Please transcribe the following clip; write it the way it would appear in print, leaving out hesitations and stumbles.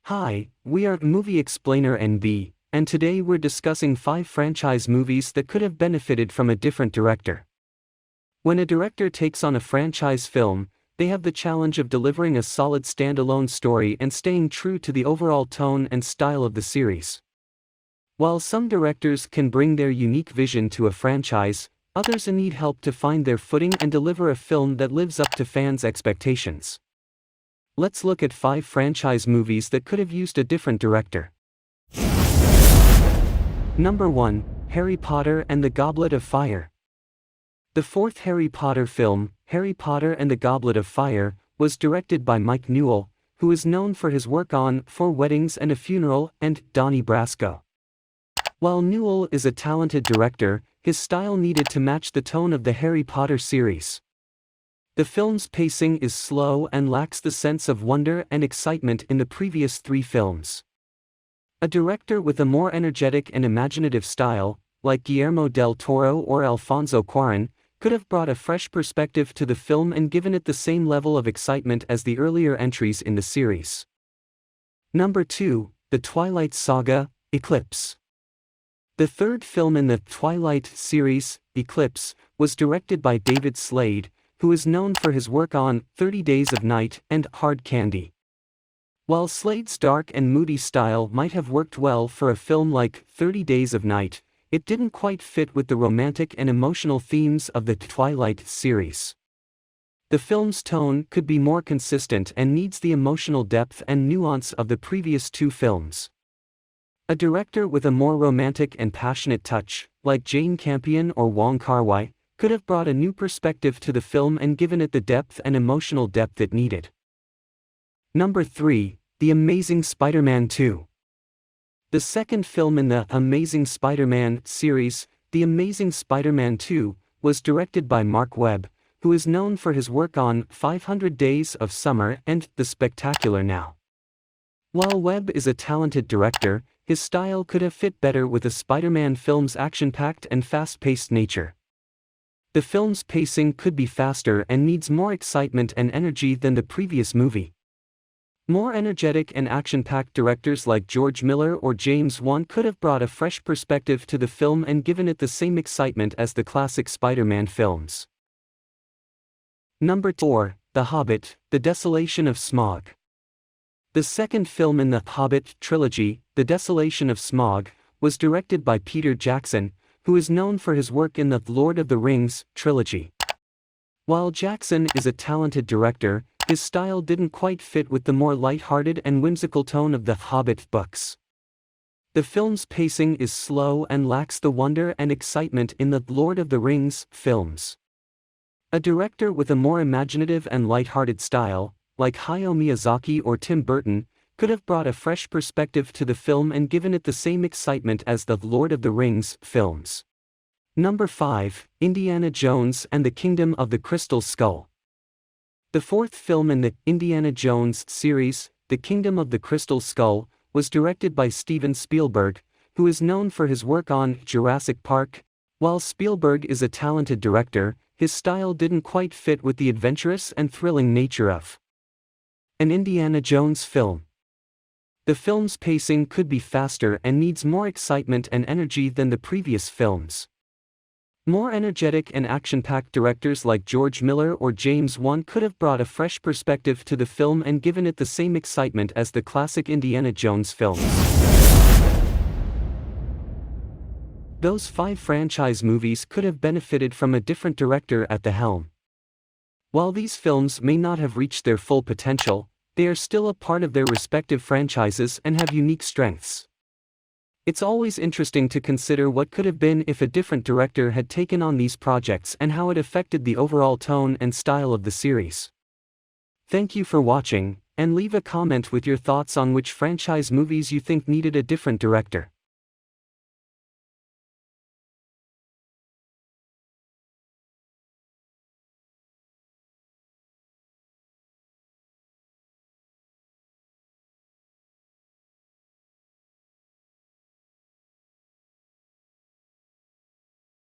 Hi, we are Movie Explainer NB, and today we're discussing 5 franchise movies that could have benefited from a different director. When a director takes on a franchise film, they have the challenge of delivering a solid standalone story and staying true to the overall tone and style of the series. While some directors can bring their unique vision to a franchise, others need help to find their footing and deliver a film that lives up to fans' expectations. Let's look at 5 franchise movies that could have used a different director. Number 1, Harry Potter and the Goblet of Fire. The fourth Harry Potter film, Harry Potter and the Goblet of Fire, was directed by Mike Newell, who is known for his work on Four Weddings and a Funeral and Donnie Brasco. While Newell is a talented director, his style needed to match the tone of the Harry Potter series. The film's pacing is slow and lacks the sense of wonder and excitement in the previous 3 films. A director with a more energetic and imaginative style, like Guillermo del Toro or Alfonso Cuarón, could have brought a fresh perspective to the film and given it the same level of excitement as the earlier entries in the series. Number 2, The Twilight Saga, Eclipse. The third film in the Twilight series, Eclipse, was directed by David Slade, who is known for his work on 30 Days of Night and Hard Candy. While Slade's dark and moody style might have worked well for a film like 30 Days of Night, it didn't quite fit with the romantic and emotional themes of the Twilight series. The film's tone could be more consistent and needs the emotional depth and nuance of the previous 2 films. A director with a more romantic and passionate touch, like Jane Campion or Wong Kar-wai, could have brought a new perspective to the film and given it the depth and emotional depth it needed. Number 3, The Amazing Spider-Man 2. The second film in the Amazing Spider-Man series, The Amazing Spider-Man 2, was directed by Mark Webb, who is known for his work on 500 Days of Summer and The Spectacular Now. While Webb is a talented director, his style could have fit better with a Spider-Man film's action-packed and fast-paced nature. The film's pacing could be faster and needs more excitement and energy than the previous movie. More energetic and action-packed directors like George Miller or James Wan could have brought a fresh perspective to the film and given it the same excitement as the classic Spider-Man films. Number 4, The Hobbit, The Desolation of Smaug. The second film in the Hobbit trilogy, The Desolation of Smaug, was directed by Peter Jackson, who is known for his work in the Lord of the Rings trilogy. While Jackson is a talented director, his style didn't quite fit with the more light-hearted and whimsical tone of the Hobbit books. The film's pacing is slow and lacks the wonder and excitement in the Lord of the Rings films. A director with a more imaginative and light-hearted style, like Hayao Miyazaki or Tim Burton, could have brought a fresh perspective to the film and given it the same excitement as the Lord of the Rings films. Number 5, Indiana Jones and the Kingdom of the Crystal Skull. The fourth film in the Indiana Jones series, The Kingdom of the Crystal Skull, was directed by Steven Spielberg, who is known for his work on Jurassic Park. While Spielberg is a talented director, his style didn't quite fit with the adventurous and thrilling nature of an Indiana Jones film. The film's pacing could be faster and needs more excitement and energy than the previous films. More energetic and action-packed directors like George Miller or James Wan could have brought a fresh perspective to the film and given it the same excitement as the classic Indiana Jones films. Those 5 franchise movies could have benefited from a different director at the helm. While these films may not have reached their full potential, they are still a part of their respective franchises and have unique strengths. It's always interesting to consider what could have been if a different director had taken on these projects and how it affected the overall tone and style of the series. Thank you for watching, and leave a comment with your thoughts on which franchise movies you think needed a different director.